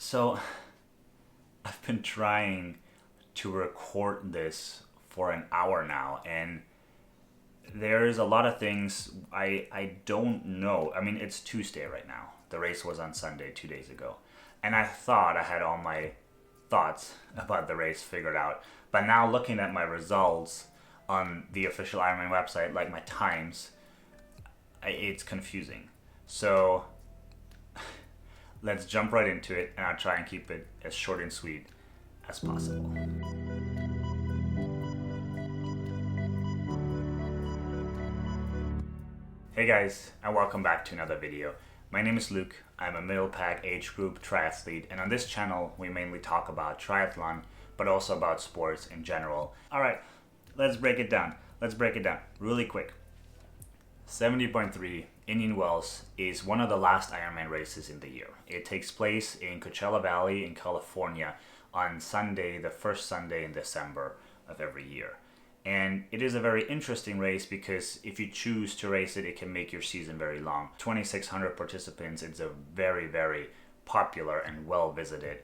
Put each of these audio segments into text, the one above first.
So I've been trying to record this for an hour now, and there's a lot of things I don't know. I mean, it's Tuesday right now. The race was on Sunday 2 days ago. And I thought I had all my thoughts about the race figured out. But now looking at my results on the official Ironman website, like my times, it's confusing. So let's jump right into it, and I'll try and keep it as short and sweet as possible. Hey guys, and welcome back to another video. My name is Luke. I'm a middle pack age group triathlete, and on this channel we mainly talk about triathlon, but also about sports in general. Alright, let's break it down. Really quick. 70.3 Indian Wells is one of the last Ironman races in the year. It takes place in Coachella Valley in California on Sunday, the first Sunday in December of every year. And it is a very interesting race because if you choose to race it, it can make your season very long. 2,600 participants, it's a very, very popular and well-visited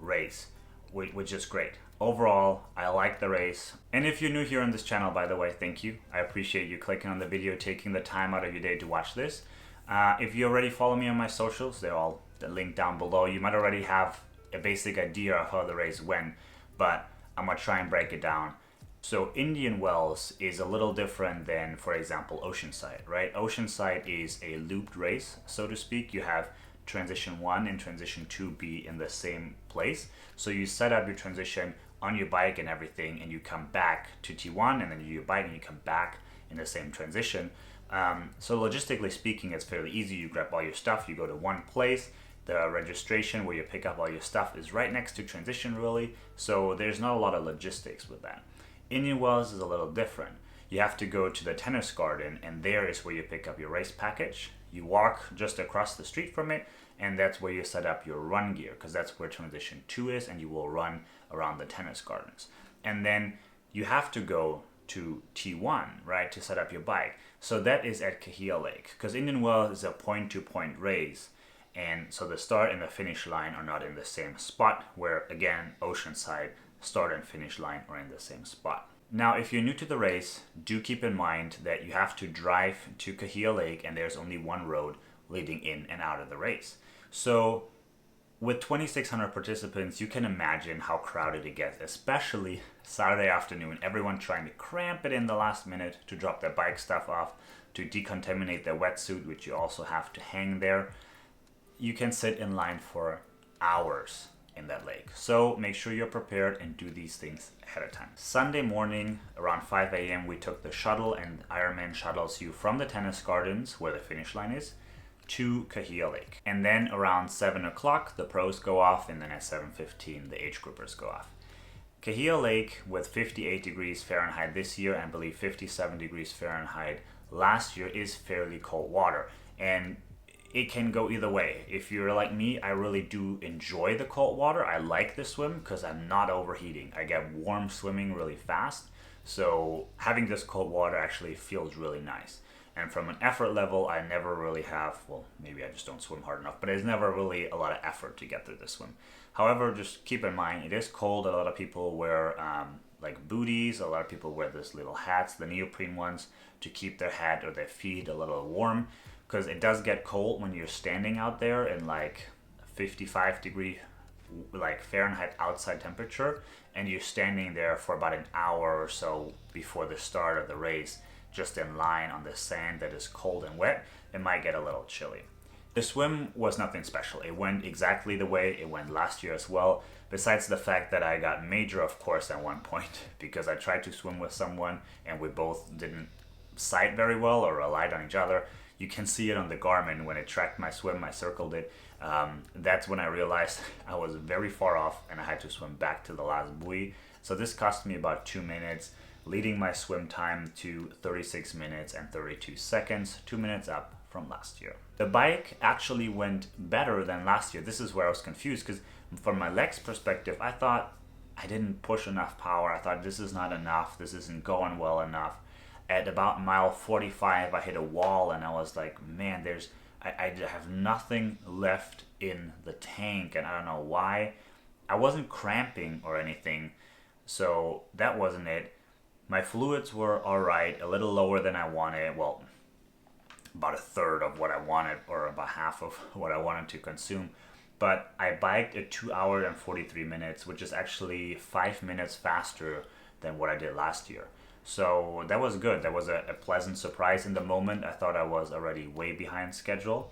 race, which is great. Overall, I like the race. And if you're new here on this channel, by the way, thank you. I appreciate you clicking on the video, taking the time out of your day to watch this. If you already follow me on my socials, they're all linked down below. You might already have a basic idea of how the race went, but I'm gonna try and break it down. So Indian Wells is a little different than, for example, Oceanside, right? Oceanside is a looped race, so to speak. You have transition 1 and transition 2 be in the same place. So you set up your transition on your bike and everything, and you come back to T1, and then you do your bike and you come back in the same transition. So logistically speaking, it's fairly easy. You grab all your stuff, you go to one place. The registration where you pick up all your stuff is right next to transition, really. So there's not a lot of logistics with that. Indian Wells is a little different. You have to go to the tennis garden, and there is where you pick up your race package. You walk just across the street from it, and that's where you set up your run gear, because that's where transition 2 is, and you will run around the tennis gardens. And then you have to go to T1, right, to set up your bike. So that is at Kahia Lake, because Indian Wells is a point-to-point race, and so the start and the finish line are not in the same spot, where, again, Oceanside start and finish line are in the same spot. Now, if you're new to the race, do keep in mind that you have to drive to Kahia Lake, and there's only one road leading in and out of the race. So with 2,600 participants, you can imagine how crowded it gets, especially Saturday afternoon, everyone trying to cramp it in the last minute to drop their bike stuff off, to decontaminate their wetsuit, which you also have to hang there. You can sit in line for hours in that lake. So make sure you're prepared and do these things ahead of time. Sunday morning around 5 a.m. we took the shuttle, and Ironman shuttles you from the tennis gardens, where the finish line is, to Kahia Lake. And then around 7 o'clock the pros go off, and then at 7:15 the age groupers go off. Kahia Lake, with 58 degrees Fahrenheit this year and I believe 57 degrees Fahrenheit last year, is fairly cold water. And it can go either way. If you're like me, I really do enjoy the cold water. I like the swim because I'm not overheating. I get warm swimming really fast. So having this cold water actually feels really nice. And from an effort level, I never really have, well, maybe I just don't swim hard enough, but it's never really a lot of effort to get through the swim. However, just keep in mind, it is cold. A lot of people wear like booties. A lot of people wear these little hats, the neoprene ones, to keep their head or their feet a little warm, because it does get cold when you're standing out there in like 55 degree like Fahrenheit outside temperature, and you're standing there for about an hour or so before the start of the race, just in line on the sand that is cold and wet. It might get a little chilly. The swim was nothing special. It went exactly the way it went last year as well, besides the fact that I got major, of course, at one point because I tried to swim with someone and we both didn't sight very well or relied on each other. You can see it on the Garmin when it tracked my swim. I circled it. That's when I realized I was very far off and I had to swim back to the last buoy. So this cost me about 2 minutes, leading my swim time to 36 minutes and 32 seconds, 2 minutes up from last year. The bike actually went better than last year. This is where I was confused, because from my legs perspective, I thought I didn't push enough power. I thought this is not enough. This isn't going well enough. At about mile 45, I hit a wall and I was like, man, I have nothing left in the tank, and I don't know why. I wasn't cramping or anything, so that wasn't it. My fluids were alright, a little lower than I wanted. Well, about a third of what I wanted, or about half of what I wanted to consume. But I biked at 2 hours and 43 minutes, which is actually 5 minutes faster than what I did last year. So that was good. That was a pleasant surprise in the moment. I thought I was already way behind schedule.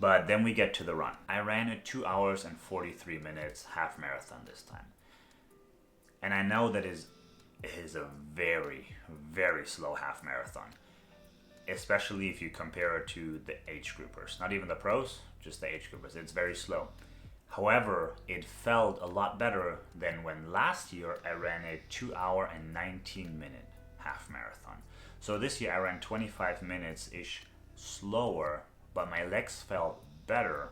But then we get to the run. I ran at 2 hours and 43 minutes half marathon this time. And I know that it is a very, very slow half marathon, especially if you compare it to the age groupers. Not even the pros, just the age groupers. It's very slow. However, it felt a lot better than when last year I ran a 2 hour and 19 minute half marathon. So this year I ran 25 minutes ish slower, but my legs felt better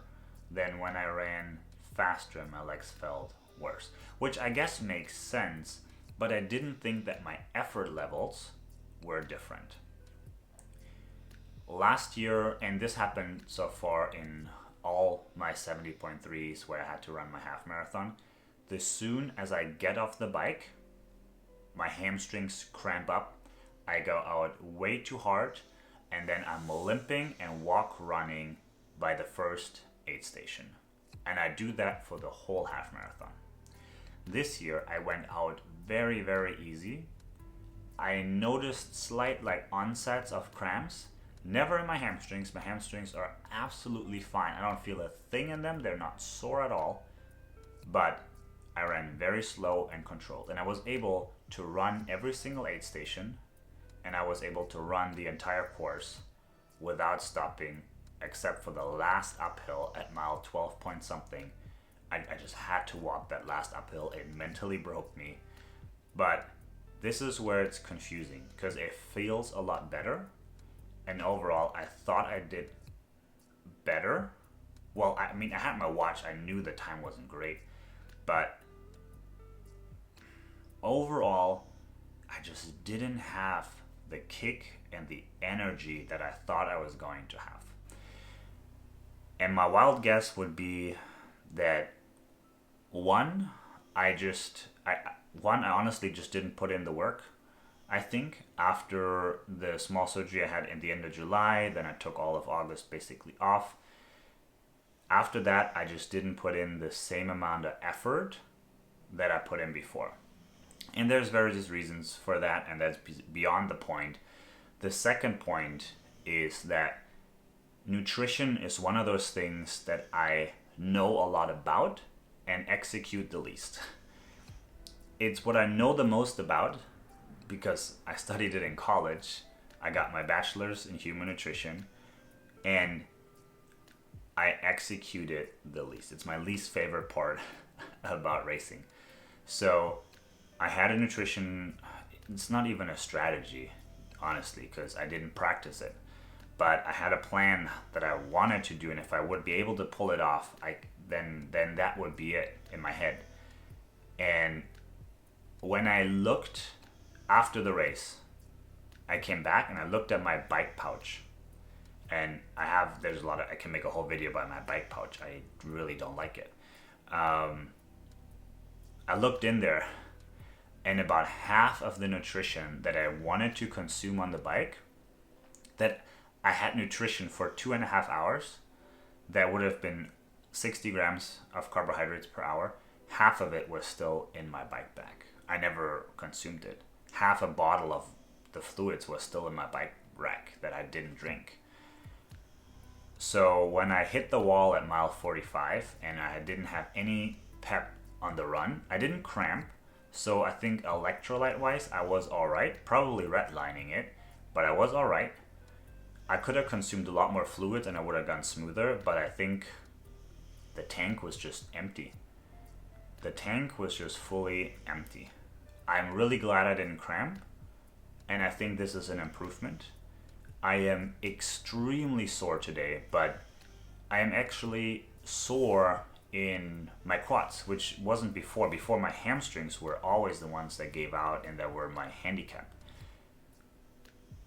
than when I ran faster and my legs felt worse. Which I guess makes sense, but I didn't think that my effort levels were different. Last year, and this happened so far in all my 70.3s where I had to run my half marathon, as soon as I get off the bike, my hamstrings cramp up, I go out way too hard, and then I'm limping and walk running by the first aid station. And I do that for the whole half marathon. This year I went out very, very easy. I noticed slight onsets of cramps. Never in my hamstrings. My hamstrings are absolutely fine. I don't feel a thing in them. They're not sore at all. But I ran very slow and controlled. And I was able to run every single aid station. And I was able to run the entire course without stopping, except for the last uphill at mile 12 point something. I just had to walk that last uphill. It mentally broke me. But this is where it's confusing, because it feels a lot better. And overall, I thought I did better. Well, I mean, I had my watch. I knew the time wasn't great. But overall, I just didn't have the kick and the energy that I thought I was going to have. And my wild guess would be that I honestly just didn't put in the work. I think after the small surgery I had in the end of July, then I took all of August basically off. After that, I just didn't put in the same amount of effort that I put in before. And there's various reasons for that, and that's beyond the point. The second point is that nutrition is one of those things that I know a lot about and execute the least. It's what I know the most about because I studied it in college. I got my bachelor's in human nutrition, and I execute it the least. It's my least favorite part about racing. So I had a nutrition, it's not even a strategy, honestly, because I didn't practice it. But I had a plan that I wanted to do, and if I would be able to pull it off, then that would be it in my head. And when I looked after the race, I came back and I looked at my bike pouch, and I can make a whole video about my bike pouch. I really don't like it. I looked in there, and about half of the nutrition that I wanted to consume on the bike, that I had nutrition for 2.5 hours, that would have been 60 grams of carbohydrates per hour. Half of it was still in my bike bag. I never consumed it. Half a bottle of the fluids was still in my bike rack that I didn't drink. So when I hit the wall at mile 45 and I didn't have any pep on the run, I didn't cramp. So I think electrolyte wise, I was alright. Probably redlining it, but I was alright. I could have consumed a lot more fluids and I would have gone smoother, but I think the tank was just empty. The tank was just fully empty. I'm really glad I didn't cramp, and I think this is an improvement. I am extremely sore today, but I am actually sore in my quads, which wasn't before. Before, my hamstrings were always the ones that gave out and that were my handicap.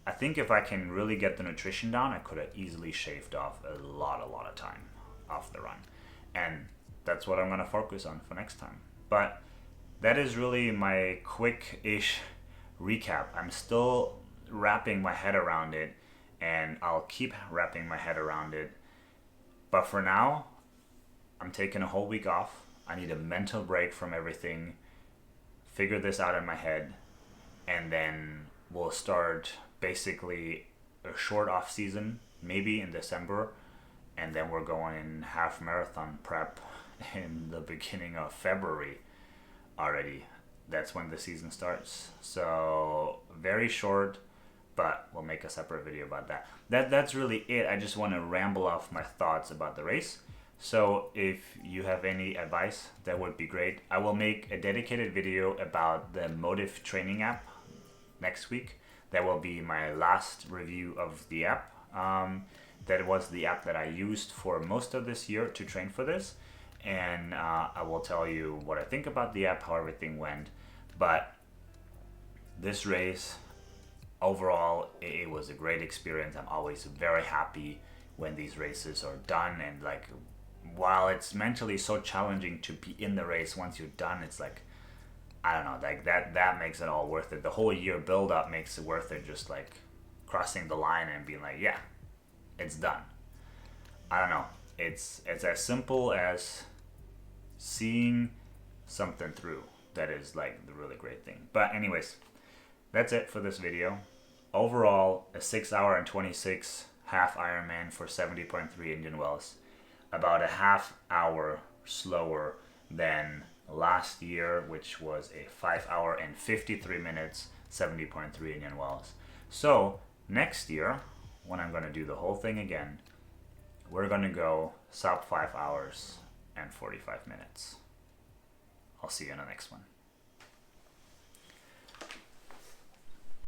I think if I can really get the nutrition down, I could have easily shaved off a lot of time off the run. And that's what I'm going to focus on for next time. But that is really my quick-ish recap. I'm still wrapping my head around it, and I'll keep wrapping my head around it. But for now, I'm taking a whole week off. I need a mental break from everything, figure this out in my head, and then we'll start basically a short off season, maybe in December, and then we're going in half marathon prep in the beginning of February already. That's when the season starts. So very short, but we'll make a separate video about that. That's really it. I just want to ramble off my thoughts about the race. So if you have any advice, that would be great. I will make a dedicated video about the Motive training app next week. That will be my last review of the app. That was the app that I used for most of this year to train for this. And I will tell you what I think about the app, how everything went. But this race, overall, it was a great experience. I'm always very happy when these races are done. And like, while it's mentally so challenging to be in the race, once you're done, it's like, I don't know, like that makes it all worth it. The whole year build up makes it worth it, just like crossing the line and being like, yeah, it's done. I don't know. It's as simple as seeing something through. That is like the really great thing. But anyways, that's it for this video. Overall, a 6 hour and 26 half Ironman for 70.3 Indian Wells. About a half hour slower than last year, which was a 5 hour and 53 minutes 70.3 Indian Wells. So next year, when I'm going to do the whole thing again, we're going to go sub 5 hours and 45 minutes. I'll see you in the next one.